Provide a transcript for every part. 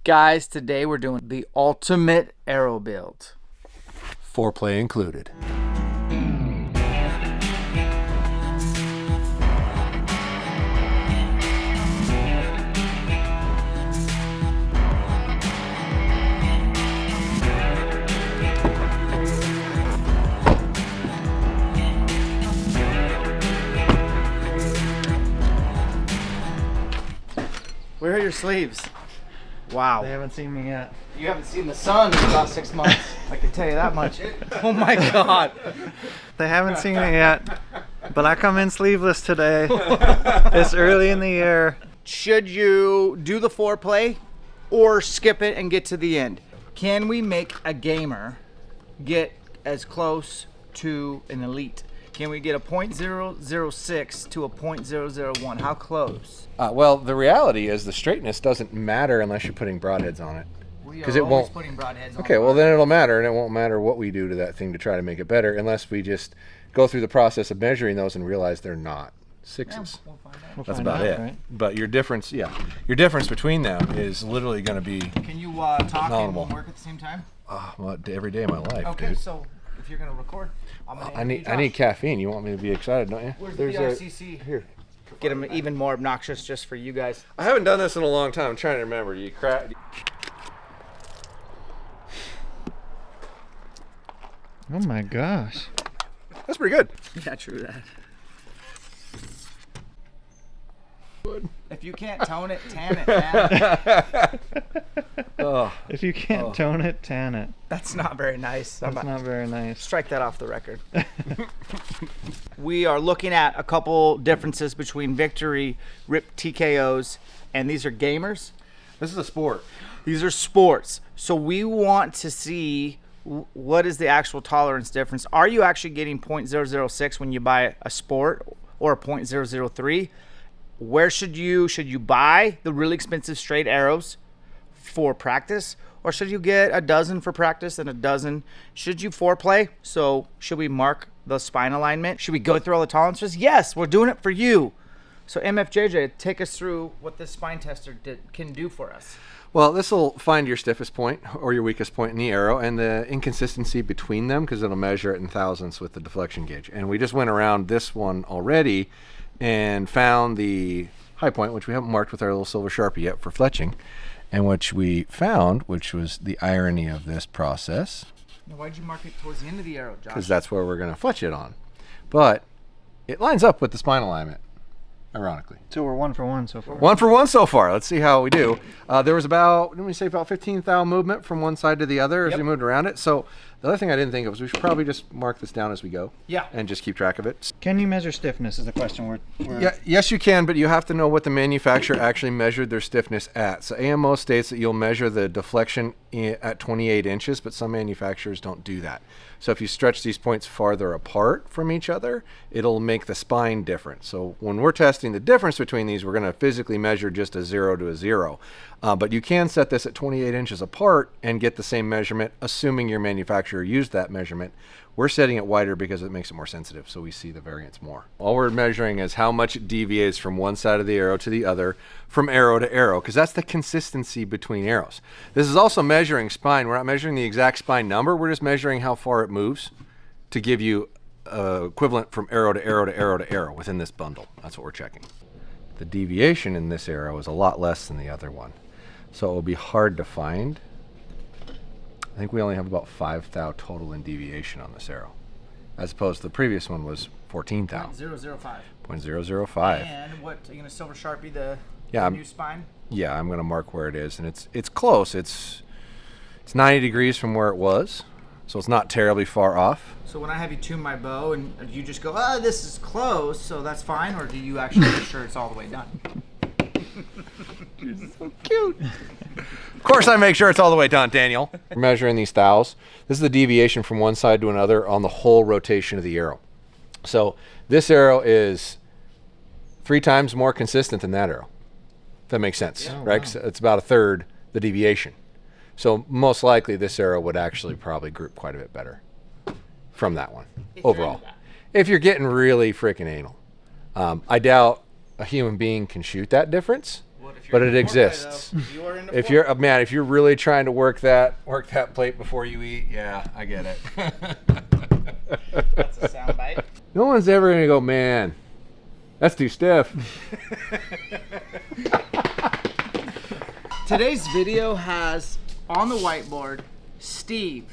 Guys, today we're doing the ultimate arrow build. Foreplay included. Where are your sleeves? Wow. They haven't seen me yet. You haven't seen the sun in about 6 months. I can tell you that much. Oh my God. They haven't seen it yet, but I come in sleeveless today. It's early in the year. Should you do the foreplay or skip it and get to the end? Can we make a gamer get as close to an elite? Can we get a .006 to a .001? How close? Well, the reality is the straightness doesn't matter unless you're putting broadheads on it. Because it won't. Putting broadheads on. Okay, well then it'll matter, and it won't matter what we do to that thing to try to make it better, unless we just go through the process of measuring those and realize they're not sixes. Yeah, we'll find out. That's about it. Right? But your difference, your difference between them is literally going to be. Can you talk nominal. and work at the same time? Well, every day of my life. Okay, dude. so if you're gonna record, I'm gonna. I need caffeine. You want me to be excited, don't you? Where's the RCC? Here. Get them even more obnoxious just for you guys. I haven't done this in a long time. I'm trying to remember. You crack. Oh my gosh. That's pretty good. Yeah, true that. If you can't tone it, tan it, man. If you can't tone it, tan it. That's not very nice. That's not very nice. Strike that off the record. We are looking at a couple differences between Victory, Rip TKOs, and these are gamers. This is a sport. These are sports. So we want to see what is the actual tolerance difference. Are you actually getting .006 when you buy a sport or a .003? Where should you buy the really expensive straight arrows for practice, or should you get a dozen for practice and a dozen? Should you foreplay? So should we mark the spine alignment? Should we go through all the tolerances? Yes, we're doing it for you. So MFJJ, take us through what this spine tester can do for us. Well, this will find your stiffest point or your weakest point in the arrow and the inconsistency between them, because it'll measure it in thousandths with the deflection gauge. And we just went around this one already and found the high point, which we haven't marked with our little silver Sharpie yet for fletching, and which we found, which was the irony of this process. Now, why'd you mark it towards the end of the arrow, Josh? Because that's where we're going to fletch it on. But it lines up with the spine alignment, ironically. So we're 1 for 1 so far. 1 for 1 so far. Let's see how we do. There was about, didn't we say about 15 thou movement from one side to the other as we moved around it? So the other thing I didn't think of was we should probably just mark this down as we go. Yeah. And just keep track of it. Can you measure stiffness is the question. Yeah, yes you can, but you have to know what the manufacturer actually measured their stiffness at. So AMO states that you'll measure the deflection at 28 inches, but some manufacturers don't do that. So if you stretch these points farther apart from each other, it'll make the spine different. So when we're testing the difference between these, we're going to physically measure just a 0 to a 0. But you can set this at 28 inches apart and get the same measurement, assuming your manufacturer used that measurement. We're setting it wider because it makes it more sensitive, so we see the variance more. All we're measuring is how much it deviates from one side of the arrow to the other, from arrow to arrow, because that's the consistency between arrows. This is also measuring spine. We're not measuring the exact spine number. We're just measuring how far it moves to give you equivalent from arrow to arrow to arrow to arrow within this bundle. That's what we're checking. The deviation in this arrow is a lot less than the other one, so it will be hard to find. I think we only have about 5 thou total in deviation on this arrow, as opposed to the previous one was 14 thou. .005. 0.005. And what, are you going to silver Sharpie the new spine? Yeah, I'm going to mark where it is, and it's close. It's 90 degrees from where it was, so it's not terribly far off. So when I have you tune my bow, and you just go, oh, this is close, so that's fine, or do you actually make sure it's all the way done? You're so cute. Of course I make sure it's all the way done, Daniel. We're measuring these thous. This is the deviation from one side to another on the whole rotation of the arrow. So this arrow is 3 times more consistent than that arrow. If that makes sense, right? Wow. It's about a third the deviation. So most likely this arrow would actually probably group quite a bit better from that one overall. If you're getting really freaking anal. I doubt a human being can shoot that difference. but it exists. If you're man, if you're really trying to work that plate before you eat, yeah, I get it. That's a soundbite. No one's ever gonna go, man, that's too stiff. Today's video has on the whiteboard Steve.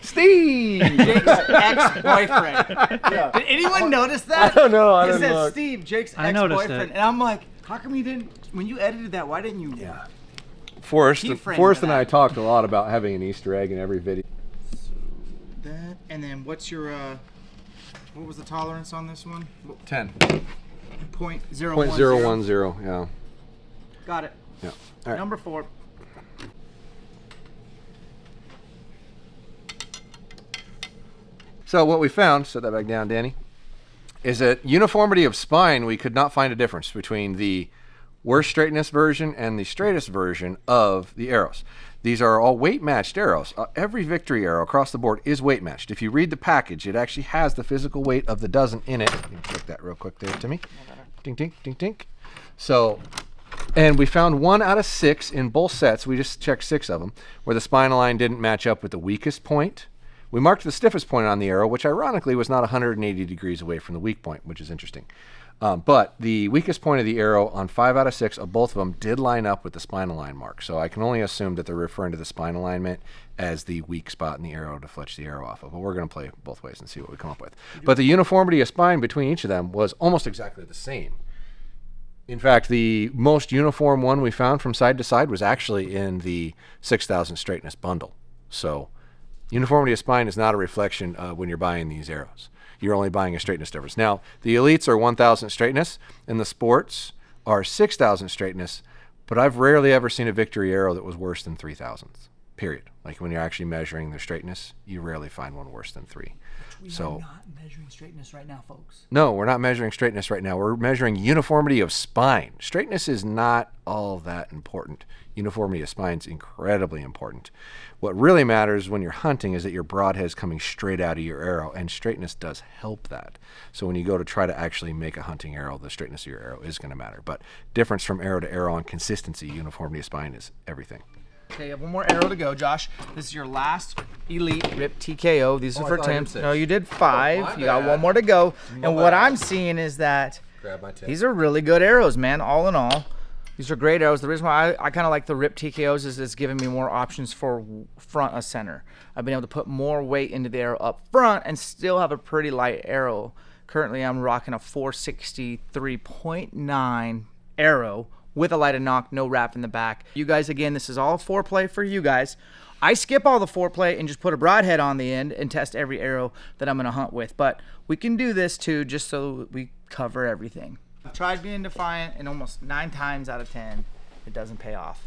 Steve, Jake's ex-boyfriend. Yeah. Did anyone notice that? I don't know. I It don't says know. Steve, Jake's I noticed ex-boyfriend, it. and I'm like, how come you didn't? When you edited that, why didn't you? Yeah. Forrest and I talked a lot about having an Easter egg in every video. That, and then what's your what was the tolerance on this one? 10. 0.010. 0.010. Yeah. Got it. Yeah. All right. Number 4. So what we found, set that back down, Danny, is that uniformity of spine, we could not find a difference between the worst straightness version and the straightest version of the arrows. These are all weight matched arrows. Every Victory arrow across the board is weight matched. If you read the package, it actually has the physical weight of the dozen in it. You can click that real quick there, Timmy. Ding, ding, ding, ding. So, and we found 1 out of 6 in both sets. We just checked 6 of them where the spine line didn't match up with the weakest point. We marked the stiffest point on the arrow, which ironically was not 180 degrees away from the weak point, which is interesting. But the weakest point of the arrow on 5 out of 6 of both of them did line up with the spinal line mark. So I can only assume that they're referring to the spine alignment as the weak spot in the arrow to fletch the arrow off of. But we're going to play both ways and see what we come up with. But the uniformity of spine between each of them was almost exactly the same. In fact, the most uniform one we found from side to side was actually in the 6,000 straightness bundle. So uniformity of spine is not a reflection when you're buying these arrows. You're only buying a straightness difference. Now, the elites are 1,000 straightness, and the sports are 6,000 straightness, but I've rarely ever seen a Victory arrow that was worse than 3,000, period. Like when you're actually measuring their straightness, you rarely find one worse than 3. We are not measuring straightness right now, folks. No, we're not measuring straightness right now. We're measuring uniformity of spine. Straightness is not all that important. Uniformity of spine is incredibly important. What really matters when you're hunting is that your broadhead is coming straight out of your arrow, and straightness does help that. So when you go to try to actually make a hunting arrow, the straightness of your arrow is going to matter. But difference from arrow to arrow on consistency, uniformity of spine is everything. Okay, you have one more arrow to go, Josh. This is your last Elite Rip TKO. These are for Tim's. No, you did 5. You got one more to go. And what I'm seeing is that these are really good arrows, man, all in all. These are great arrows. The reason why I kind of like the Rip TKOs is it's giving me more options for front of center. I've been able to put more weight into the arrow up front and still have a pretty light arrow. Currently, I'm rocking a 463.9 arrow with a lighted knock, no wrap in the back. You guys, again, this is all foreplay for you guys. I skip all the foreplay and just put a broadhead on the end and test every arrow that I'm going to hunt with. But we can do this too, just so we cover everything. I've tried being defiant, and almost 9 times out of 10, it doesn't pay off.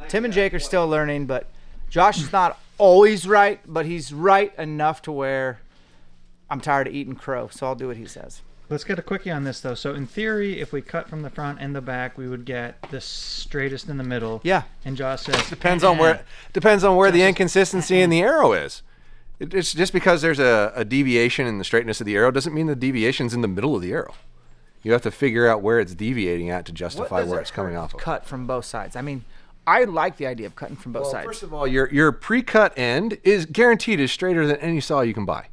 Tim and Jake are still learning, but Josh is not always right, but he's right enough to where I'm tired of eating crow, so I'll do what he says. Let's get a quickie on this though. So in theory, if we cut from the front and the back, we would get the straightest in the middle. Yeah. And Josh says Depends on where the inconsistency in the arrow is. It's just because there's a deviation in the straightness of the arrow doesn't mean the deviation's in the middle of the arrow. You have to figure out where it's deviating at to justify where it's coming off of. Cut from both sides. I mean, I like the idea of cutting from both sides. First of all, your pre-cut end is guaranteed is straighter than any saw you can buy.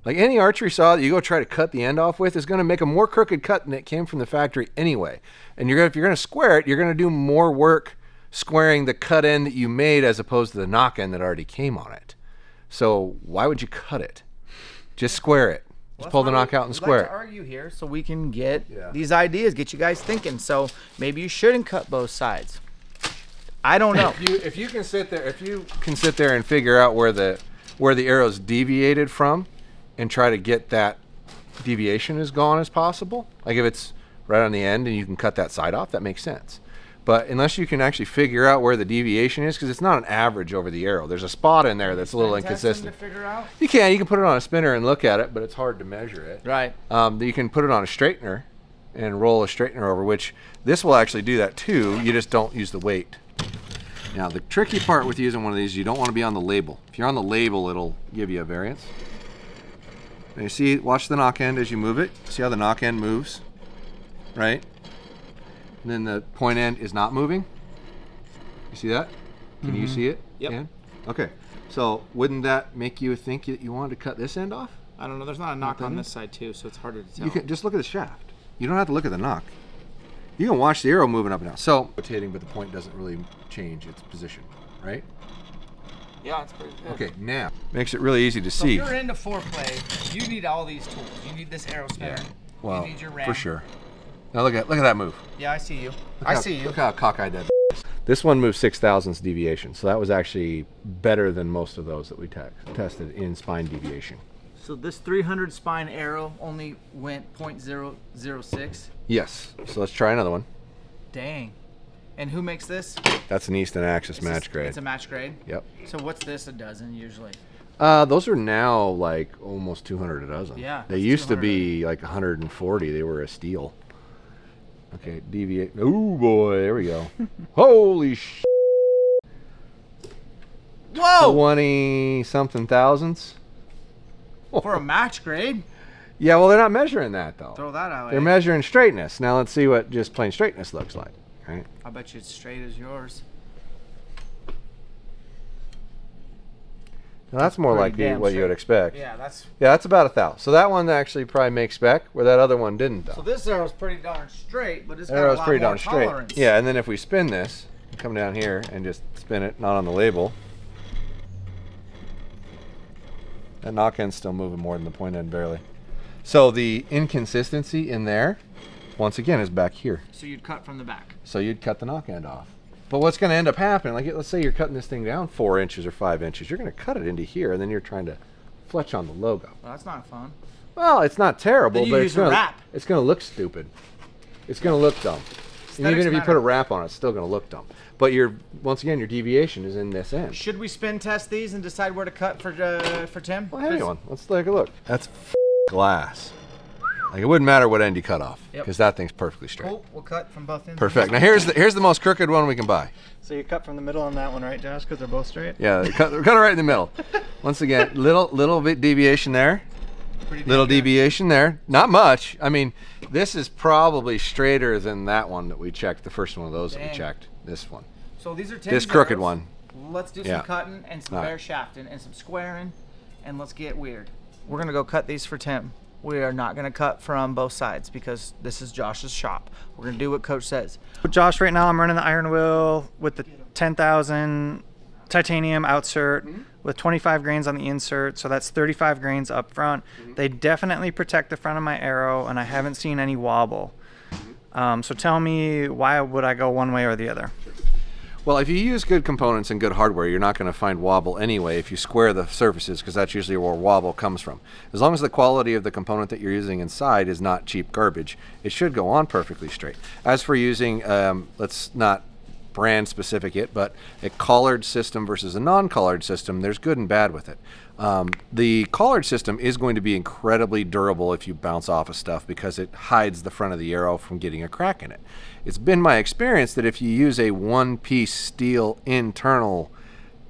Like any archery saw that you go try to cut the end off with is going to make a more crooked cut than it came from the factory anyway. And if you're going to square it, you're going to do more work squaring the cut end that you made as opposed to the knock end that already came on it. So why would you cut it? Just square it. Just pull the knock out and square it. We'd like to argue here so we can get these ideas, get you guys thinking. So maybe you shouldn't cut both sides. I don't know. If you can sit there and figure out where the arrow's deviated from, and try to get that deviation as gone as possible. Like if it's right on the end and you can cut that side off, that makes sense. But unless you can actually figure out where the deviation is, because it's not an average over the arrow. There's a spot in there that's a little inconsistent. To figure out? You can put it on a spinner and look at it, but it's hard to measure it. Right. You can put it on a straightener and roll a straightener over, which this will actually do that too. You just don't use the weight. Now the tricky part with using one of these, you don't want to be on the label. If you're on the label, it'll give you a variance. And you see, watch the knock end as you move it. See how the knock end moves, right? and then the point end is not moving. You see that? Can you see it? Yep. Dan? Okay. So wouldn't that make you think that you wanted to cut this end off? I don't know. There's not a knock on this side too, so it's harder to tell. You can just look at the shaft. You don't have to look at the knock. You can watch the arrow moving up and down. So rotating, but the point doesn't really change its position, right? Yeah, it's pretty good. Okay, now makes it really easy to So see. if you're into foreplay, you need all these tools. You need this arrow spinner. Well, you need your ram. for sure. Now look at that move. Yeah, I see you. Look how cockeyed that is. This one moved 0.006 deviation, so that was actually better than most of those that we tested in spine deviation. So this 300 spine arrow only went 0.006. Yes. So let's try another one. Dang. And who makes this? That's an Easton Axis match grade. It's a match grade? Yep. So what's this a dozen usually? Those are now like almost 200 a dozen. Yeah. They used to be like 140. They were a steal. Okay, deviate. Oh boy, there we go. Holy sh! Whoa! 20 something thousandths. For a match grade? Yeah, well, they're not measuring that though. Throw that out. They're measuring straightness. Now let's see what just plain straightness looks like. Right? I bet you it's straight as yours. Now that's more like damn what you would straight. expect. Yeah, that's. Yeah, that's about 1,000. So that one actually probably makes spec, where that other one didn't though. So this arrow's pretty darn straight, but it's got a Arrow's lot pretty more darn straight. tolerance. Yeah, and then if we spin this, come down here and just spin it, not on the label. That knock end's still moving more than the point end, barely. So the inconsistency in there, once again, is back here. So you'd cut from the back. So you'd cut the knock end off. But what's going to end up happening, like let's say you're cutting this thing down 4 inches or 5 inches, you're going to cut it into here, and then you're trying to fletch on the logo. Well, that's not fun. Well, it's not terrible, Then you but use a wrap. it's going to look stupid. It's going to look dumb. And even if you put a wrap on it, it's still going to look dumb. But once again, your deviation is in this end. Should we spin test these and decide where to cut for Tim? Well, hang on. Let's take a look. That's glass. Like it wouldn't matter what end you cut off, because that thing's perfectly straight. Cool. We'll cut from both ends. Perfect. Now here's the most crooked one we can buy. So you cut from the middle on that one, right, Josh? Because they're both straight? Yeah, cut it right in the middle. Once again, little bit deviation there. Little deviation there. Not much. I mean, this is probably straighter than that one that we checked, the first one of those that we checked. This one. So these are Tim's This crooked arrows. one. Let's do some cutting and some bare shafting and some squaring, and let's get weird. We're going to go cut these for Tim. We are not going to cut from both sides because this is Josh's shop. We're going to do what Coach says. Josh, right now I'm running the iron wheel with the 10,000 titanium outsert with 25 grains on the insert, so that's 35 grains up front. They definitely protect the front of my arrow, and I haven't seen any wobble. So tell me, why would I go one way or the other? Well, if you use good components and good hardware, you're not going to find wobble anyway if you square the surfaces, because that's usually where wobble comes from. As long as the quality of the component that you're using inside is not cheap garbage, it should go on perfectly straight. As for using, let's not brand specific it, but a collared system versus a non-collared system, there's good and bad with it. The collared system is going to be incredibly durable if you bounce off of stuff, because it hides the front of the arrow from getting a crack in it. It's been my experience that if you use a one-piece steel internal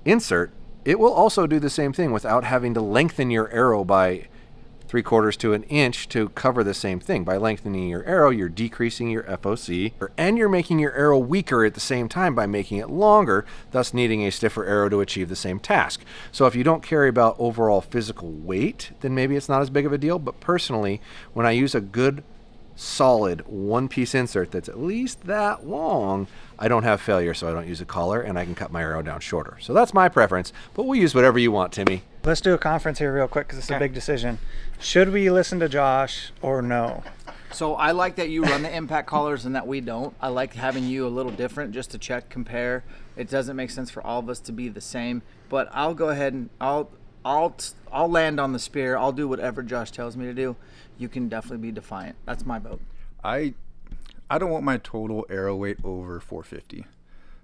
insert, it will also do the same thing without having to lengthen your arrow by 3/4 to an inch to cover the same thing. By lengthening your arrow, you're decreasing your FOC, and you're making your arrow weaker at the same time by making it longer, thus needing a stiffer arrow to achieve the same task. So if you don't care about overall physical weight, then maybe it's not as big of a deal. But personally, when I use a good, solid one-piece insert that's at least that long, I don't have failure, so I don't use a collar, and I can cut my arrow down shorter. So that's my preference, but we'll use whatever you want, Timmy. Let's do a conference here real quick, because it's a big decision. Should we listen to Josh or no? So I like that you run the impact collars and that we don't. I like having you a little different just to check, compare. It doesn't make sense for all of us to be the same, but I'll go ahead and I'll land on the spear. I'll do whatever Josh tells me to do. You can definitely be defiant. That's my vote. I don't want my total arrow weight over 450.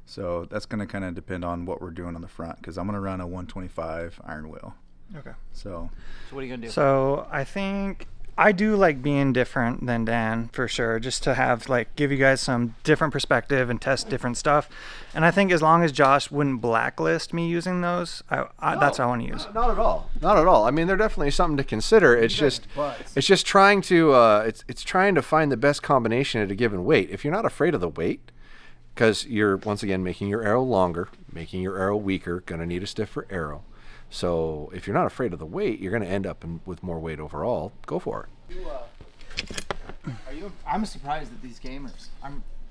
So that's going to kind of depend on what we're doing on the front, because I'm going to run a 125 iron wheel. Okay. So what are you going to do? So I think I do like being different than Dan for sure, just to have like give you guys some different perspective and test different stuff. And I think as long as Josh wouldn't blacklist me using those, that's how I want to use. Not at all. Not at all. I mean, they're definitely something to consider. It's just trying to it's trying to find the best combination at a given weight. If you're not afraid of the weight, because you're once again making your arrow longer, making your arrow weaker, gonna need a stiffer arrow. So if you're not afraid of the weight, you're going to end up with more weight overall. Go for it. I'm surprised at these gamers.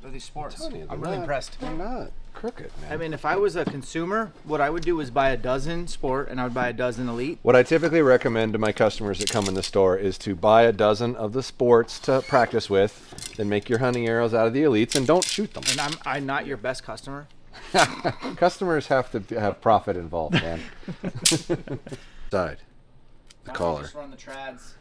Or these sports. I'm really impressed. They're not crooked, man. I mean, if I was a consumer, what I would do is buy a dozen sport and I would buy a dozen elite. What I typically recommend to my customers that come in the store is to buy a dozen of the sports to practice with, then make your hunting arrows out of the elites and don't shoot them. And I'm not your best customer. Customers have to have profit involved, man. Side, the collar. Just run the trads.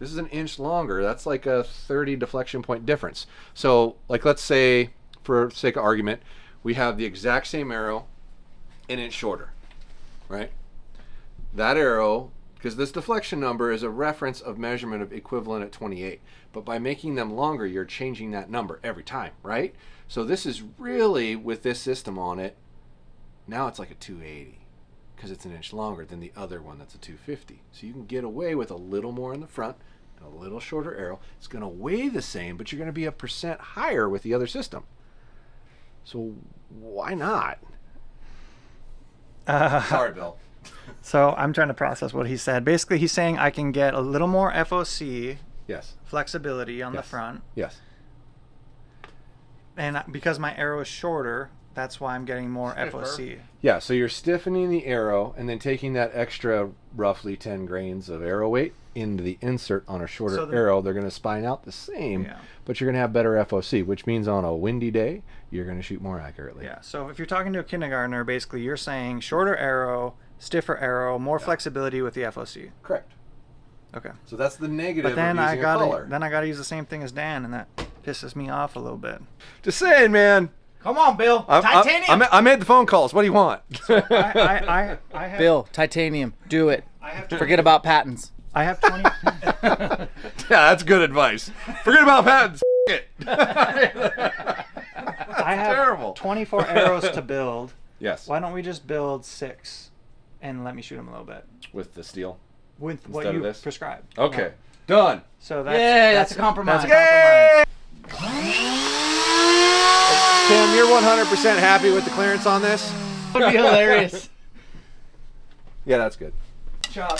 This is an inch longer. That's like a 30 deflection point difference. So, like, let's say, for sake of argument, we have the exact same arrow, an inch shorter, right? That arrow, because this deflection number is a reference of measurement of equivalent at 28. But by making them longer, you're changing that number every time, right? So this is really, with this system on it, now it's like a 280 because it's an inch longer than the other one that's a 250. So you can get away with a little more in the front and a little shorter arrow. It's going to weigh the same, but you're going to be 1% higher with the other system. So why not? Sorry, Bill. So I'm trying to process what he said. Basically, he's saying I can get a little more FOC Yes. flexibility on the front. Yes. And because my arrow is shorter, that's why I'm getting more FOC. Yeah, so you're stiffening the arrow and then taking that extra roughly 10 grains of arrow weight into the insert on a shorter arrow. They're going to spine out the same, but you're going to have better FOC, which means on a windy day, you're going to shoot more accurately. Yeah, so if you're talking to a kindergartner, basically you're saying shorter arrow, stiffer arrow, more flexibility with the FOC. Correct. Okay. So that's the negative But then of using a collar. I got to use the same thing as Dan, and that pisses me off a little bit. Just saying, man. Come on, Bill. Titanium. I made the phone calls. What do you want? I have, Bill, titanium. Do it. Forget about patents. I have 20. Yeah, that's good advice. Forget about patents. It. I have terrible. 24 arrows to build. Yes. Why don't we just build 6 and let me shoot them a little bit With the steel. with what Instead you of this? prescribed? Okay. Done. So That's a compromise. Tim, you're 100% happy with the clearance on this? That would be hilarious. Yeah, that's good. Chop.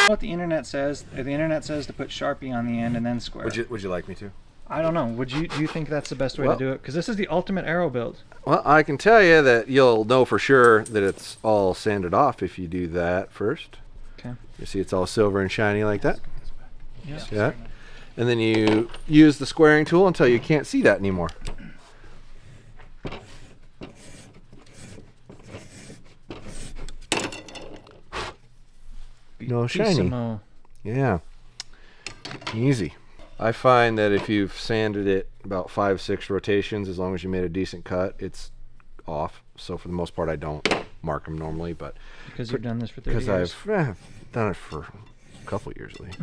What the internet says? The internet says to put Sharpie on the end and then square. Would you like me to? I don't know. Do you think that's the best way to do it? Because this is the ultimate arrow build. Well, I can tell you that you'll know for sure that it's all sanded off if you do that first. Okay. You see it's all silver and shiny like that? Yeah. See that? And then you use the squaring tool until you can't see that anymore. No shiny. Yeah. Easy. I find that if you've sanded it about 5-6 rotations, as long as you made a decent cut, it's off. So for the most part, I don't mark them normally, but Because you've done this for 30 years. because I've done it for a couple years at least.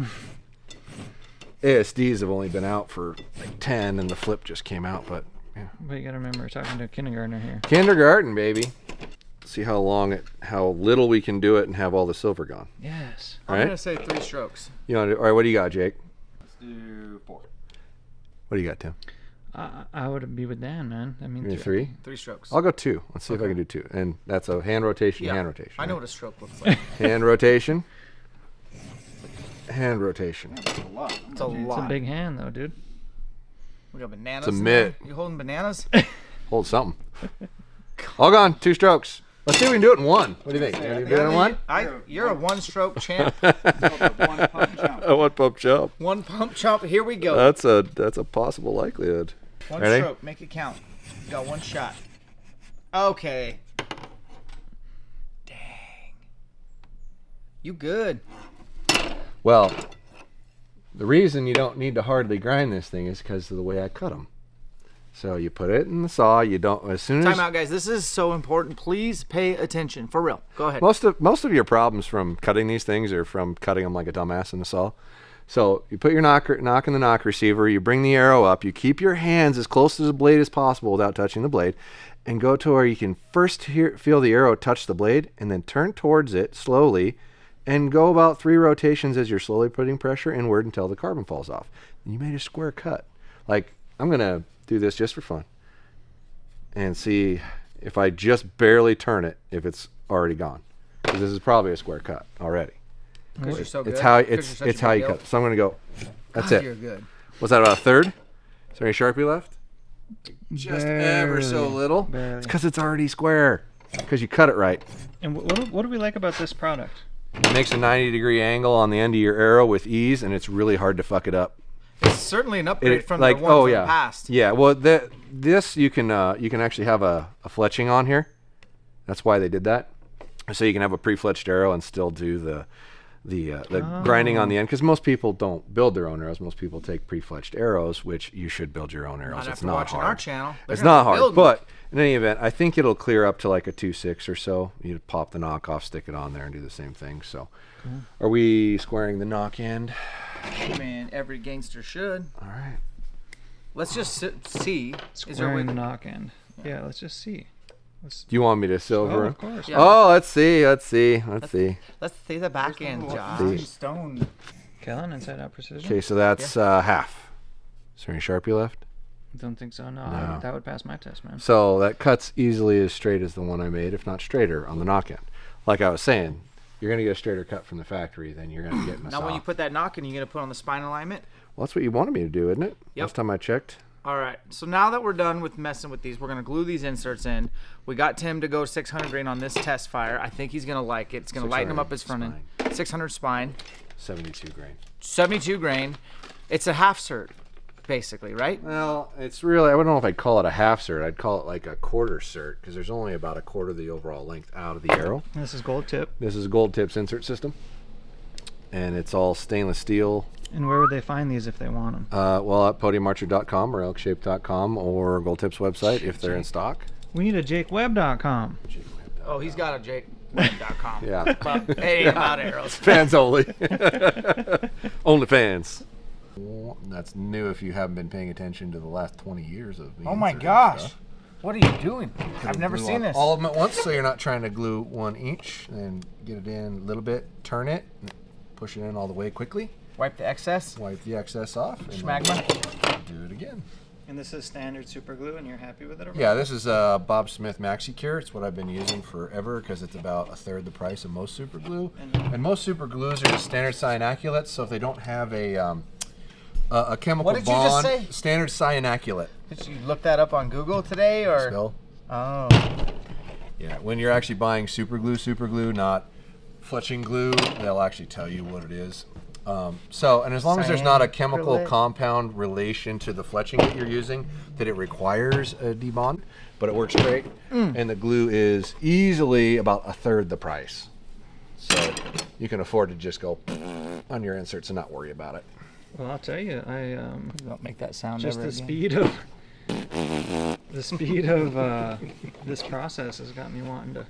ASDs have only been out for like 10, and the flip just came out. But yeah, But you got to remember, we're talking to a kindergartner here. kindergarten, baby. See how little we can do it and have all the silver gone. Yes. All I'm right. gonna say 3 strokes. You know, all right. What do you got, Jake? Let's do 4. What do you got, Tim? I would be with Dan, man. I mean, Give me 3. 3 strokes. I'll go 2. Let's see if I can do 2. And that's a hand rotation, hand rotation. I know right? what a stroke looks like. Hand rotation. Hand rotation. It's a lot. It's a big hand, though, dude. We got bananas. It's a in mitt. there? You holding bananas? Hold something. All gone. 2 strokes. Let's see if we can do it in 1. What do you think? You want to do it in 1? You're a 1-stroke champ. One pump jump. 1 pump chop. Here we go. That's a possible likelihood. 1 Ready? stroke. Make it count. You got 1 shot. Okay. Dang. You good. Well, the reason you don't need to hardly grind this thing is because of the way I cut them. So you put it in the saw. You don't, as soon as Time out, guys. This is so important. Please pay attention. For real. Go ahead. most of your problems from cutting these things are from cutting them like a dumbass in the saw. So you put your knock in the knock receiver. You bring the arrow up. You keep your hands as close to the blade as possible without touching the blade, and go to where you can first feel the arrow touch the blade, and then turn towards it slowly, and go about 3 rotations as you're slowly putting pressure inward until the carbon falls off. You made a square cut. Like, I'm gonna do this just for fun and see if I just barely turn it, if it's already gone, because this is probably a square cut already. Because you're so good. It's how Because you're it's such a how big you elk. cut. So I'm gonna go. That's God, it. You're good. Was that about a third? Is there any Sharpie left? Just ever so Barely. little. Barely. It's because it's already square. Because you cut it right. And what do we like about this product? It makes a 90-degree angle on the end of your arrow with ease, and it's really hard to fuck it up. It's certainly an upgrade It, from like, the ones oh in yeah, the past. yeah. Well, this you can actually have a fletching on here. That's why they did that. So you can have a pre-fletched arrow and still do the grinding on the end, because most people don't build their own arrows. Most people take pre-fletched arrows, which you should build your own arrows. Not it's after not watching hard. our channel. They're It's gonna not hard, build but in any event, I think it'll clear up to like a 2.6 or so. You pop the knock off, stick it on there, and do the same thing. So, are we squaring the knock end? Man, every gangster should. All right. Let's just see. Is there a way? Squaring the knock end. Yeah, let's just see. Do you want me to silver? Oh, of course. Yeah. Oh, let's see. Let's see. Let's see the back end, Josh. See. Stone. Kellen, inside out precision. Okay, so that's half. Is there any Sharpie left? Don't think so. No, No. that would pass my test, man. So that cuts easily as straight as the one I made, if not straighter, on the knock end. Like I was saying, you're going to get a straighter cut from the factory than you're going to get in the Now, saw. when you put that knock in, you're going to put on the spine alignment? Well, that's what you wanted me to do, isn't it? Yep. Last time I checked. All right. So now that we're done with messing with these, we're going to glue these inserts in. We got Tim to go 600 grain on this test fire. I think he's going to like it. It's going to lighten him up his front end. 600 spine. 72 grain. 72 grain. It's a half cert, basically, right? Well, it's really, I don't know if I'd call it a half cert. I'd call it like a quarter cert, because there's only about a quarter of the overall length out of the arrow. This is gold tip. This is a gold tips insert system, and it's all stainless steel. And where would they find these if they want them? Well, at podiumarcher.com or elkshape.com or Gold Tips website if they're in stock. We need a jakeweb.com. Oh, he's got a jakeweb.com. Yeah. But it ain't about arrows. Fans only. Only fans. That's new if you haven't been paying attention to the last 20 years of me. Oh my inserting gosh. stuff. What are you doing? I've never Glue seen on this. all of them at once, so you're not trying to glue one each. And get it in a little bit, turn it, push it in all the way quickly. Wipe the excess. Wipe the excess off. And Schmagma. do it again. And this is standard super glue, and you're happy with it? Or Yeah, this is Bob Smith Maxi Cure. It's what I've been using forever because it's about a third the price of most super glue. And most super glues are just standard cyanoculate, so if they don't have a chemical What did you just bond, say? standard cyanoculate. Did you look that up on Google today, or? Spell. Oh. Yeah, when you're actually buying super glue, not fletching glue, they'll actually tell you what it is. And as long as there's not a chemical Cyanoculate. compound relation to the fletching that you're using, that it requires a debond, but it works great. And the glue is easily about a third the price. So you can afford to just go on your inserts and not worry about it. Well, I'll tell you, I Don't make that sound just ever the again. speed of this process has got me wanting to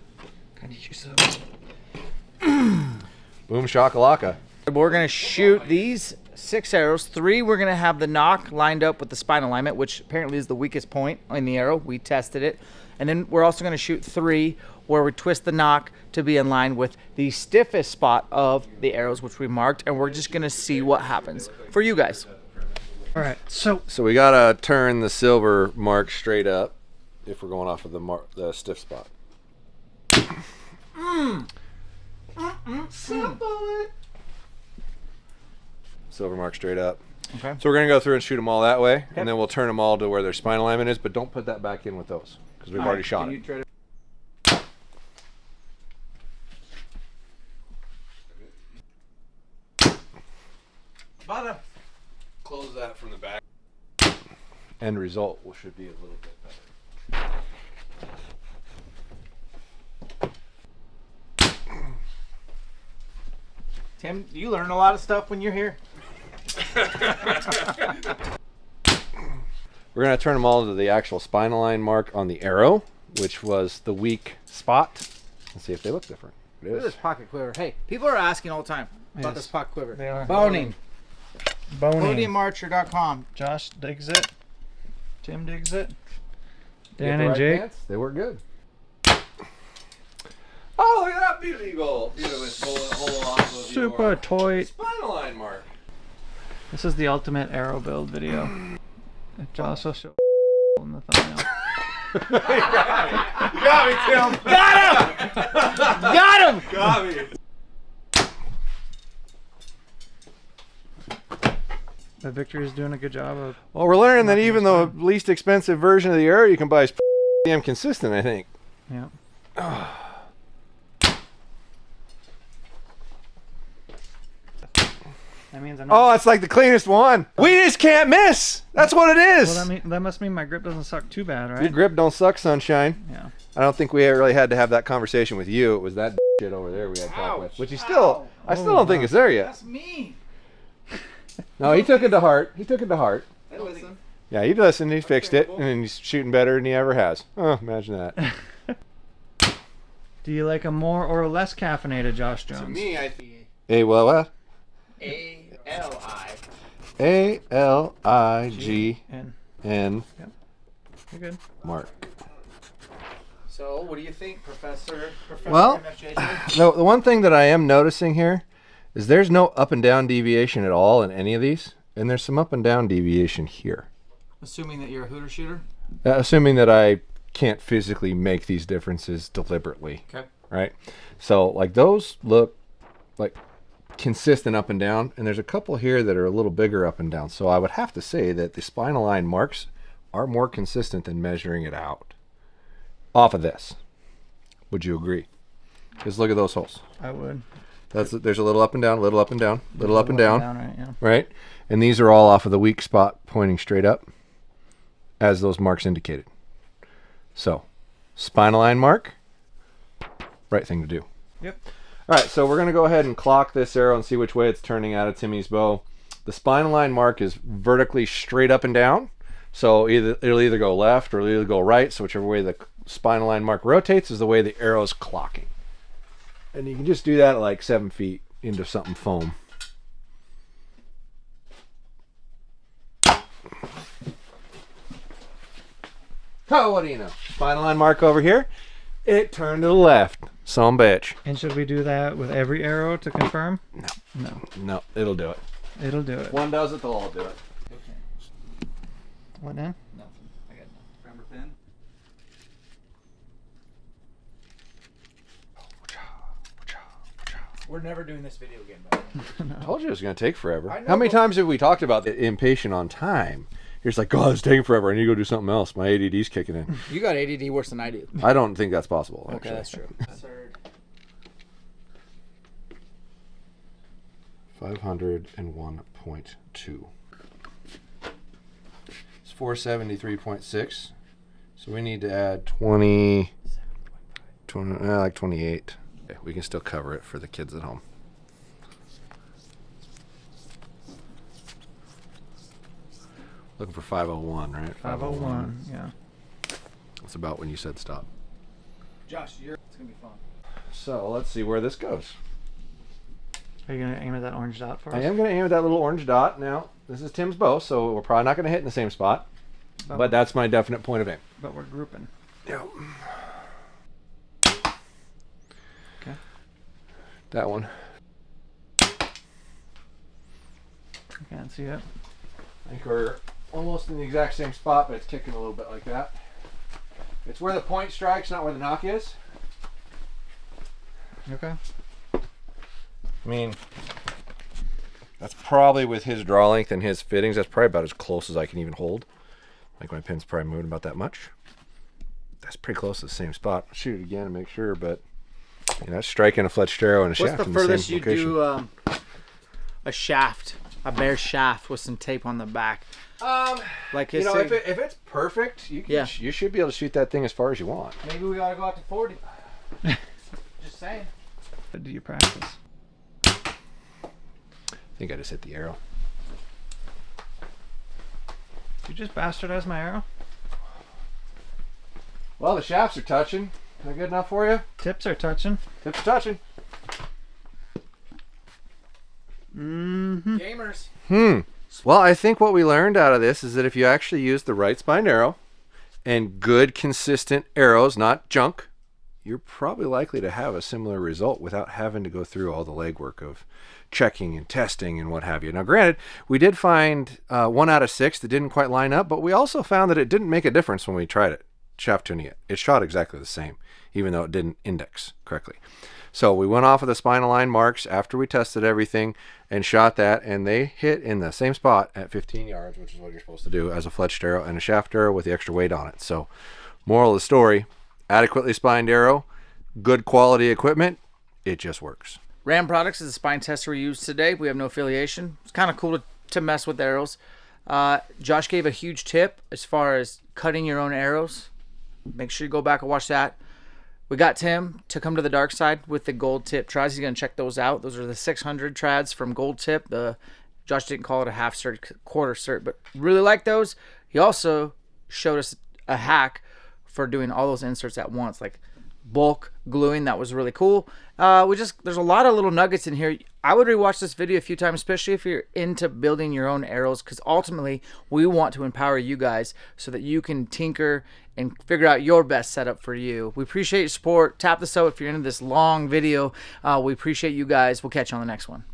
kind of use those. Boom shakalaka. We're going to shoot these 6 arrows. 3, we're going to have the knock lined up with the spine alignment, which apparently is the weakest point in the arrow. We tested it. And then we're also going to shoot 3 where we twist the knock to be in line with the stiffest spot of the arrows, which we marked. And we're just going to see what happens for you guys. All right, so So we gotta turn the silver mark straight up if we're going off of the stiff spot. Silver mark straight up. Okay. So we're gonna go through and shoot them all that way, and then we'll turn them all to where their spine alignment is. But don't put that back in with those because we've already shot it. Close that from the back. End result should be a little bit better. Tim, you learn a lot of stuff when you're here. We're going to turn them all into the actual spine line mark on the arrow, which was the weak spot. Let's see if they look different. It Look at is. this pocket quiver. Hey, people are asking all the time about Yes, this pocket quiver. they are. Boning. Boning. BODYWEIghtarcher.com. Josh digs it. Tim digs it. Get Dan the and right Jake. pants, they work good. Oh, look at that beautiful hole off of Super your toy. spinal line mark. This is the ultimate arrow build video. Josh will show in the thumbnail. You got me, Tim. Got him! Got me. But Victor is doing a good job of. Well, we're learning that even the least expensive version of the arrow you can buy is damn consistent, I think. Yeah. That means I'm not. Oh, it's like the cleanest one. We just can't miss. That's what it is. Well, that must mean my grip doesn't suck too bad, Your right? grip don't suck, sunshine. Yeah. I don't think we really had to have that conversation with you. It was that shit over there we had to talk with. Which he still, I still don't think it's there yet. That's me. No, he took it to heart. He took it to heart. I listen. Yeah, he listened. He fixed it, and he's shooting better than he ever has. Oh, imagine that. Do you like a more or less caffeinated Josh Jones? I think. A well, what? A-L-I. ALIGN And you're good. mark. So, what do you think, Professor Well, MFJJ? The one thing that I am noticing here is there's no up and down deviation at all in any of these, and there's some up and down deviation here. Assuming that you're a hooter shooter? Assuming that I can't physically make these differences deliberately. Okay. Right? So, like, those look like consistent up and down, and there's a couple here that are a little bigger up and down. So I would have to say that the spinal line marks are more consistent than measuring it out off of this. Would you agree? Just look at those holes. I would. There's a little up and down, little up and down, little up and down, Right, yeah. right? And these are all off of the weak spot pointing straight up, as those marks indicated. So, spinal line mark, right thing to do. Yep. All right, so we're going to go ahead and clock this arrow and see which way it's turning out of Timmy's bow. The spinal line mark is vertically straight up and down, so it'll either go left or it'll either go right, so whichever way the spinal line mark rotates is the way the arrow is clocking. And you can just do that at like 7 feet into something foam. Oh, what do you know? Spinal line mark over here. It turned to the left. Some bitch. And should we do that with every arrow to confirm? No, it'll do it. It'll do it. One does it, they'll all do it. What now? Nothing. I got nothing. Remember thin? We're never doing this video again, by the way. I told you it was going to take forever. I know, How many but- times have we talked about the impatient on time? You're just like, God, it's taking forever. I need to go do something else. My ADD's kicking in. You got ADD worse than I do. I don't think that's possible. Okay, Actually. that's true. Third. 501.2. It's 473.6. So we need to add 20 like 28. Okay, we can still cover it for the kids at home. Looking for 501, right? 501, yeah. That's about when you said stop. Josh, it's going to be fun. So let's see where this goes. Are you going to aim at that orange dot for us? I am going to aim at that little orange dot. Now, this is Tim's bow, so we're probably not going to hit in the same spot. But that's my definite point of aim. But we're grouping. Yeah. Okay. That one. I can't see it. I think we're almost in the exact same spot, but it's kicking a little bit like that. It's where the point strikes, not where the knock is. Okay. I mean, that's probably with his draw length and his fittings, that's probably about as close as I can even hold. Like my pin's probably moving about that much. That's pretty close to the same spot. I'll shoot it again to make sure, but you know, that's striking a fletched arrow and a shaft What's the in furthest the same you location. do a shaft, a bare shaft with some tape on the back? Like You know, it's if it's perfect, you can, Yeah. you should be able to shoot that thing as far as you want. maybe we gotta go out to 40. Just saying. But do you practice? I think I just hit the arrow. You just bastardized my arrow. Well, the shafts are touching. Is that good enough for you? Tips are touching. Tips are touching. Gamers. Well, I think what we learned out of this is that if you actually use the right spine arrow and good, consistent arrows, not junk, you're probably likely to have a similar result without having to go through all the legwork of checking and testing and what have you. Now, granted, we did find 1 out of 6 that didn't quite line up, but we also found that it didn't make a difference when we tried it, shaft tuning it. It shot exactly the same, even though it didn't index correctly. So we went off of the spine align marks after we tested everything and shot that, and they hit in the same spot at 15 yards, which is what you're supposed to do as a fletched arrow and a shaft arrow with the extra weight on it. So moral of the story, adequately spined arrow, good quality equipment, it just works. Ram Products is the spine tester we use today. We have no affiliation. It's kind of cool to mess with arrows. Josh gave a huge tip as far as cutting your own arrows. Make sure you go back and watch that. We got Tim to come to the dark side with the gold tip trads. He's going to check those out. Those are the 600 trads from Gold Tip. Josh didn't call it a half cert, quarter cert, but really like those. He also showed us a hack for doing all those inserts at once, like bulk gluing. That was really cool. There's a lot of little nuggets in here. I would rewatch this video a few times, especially if you're into building your own arrows, because ultimately we want to empower you guys so that you can tinker and figure out your best setup for you. We appreciate your support. Tap the sub if you're into this long video. We appreciate you guys. We'll catch you on the next one.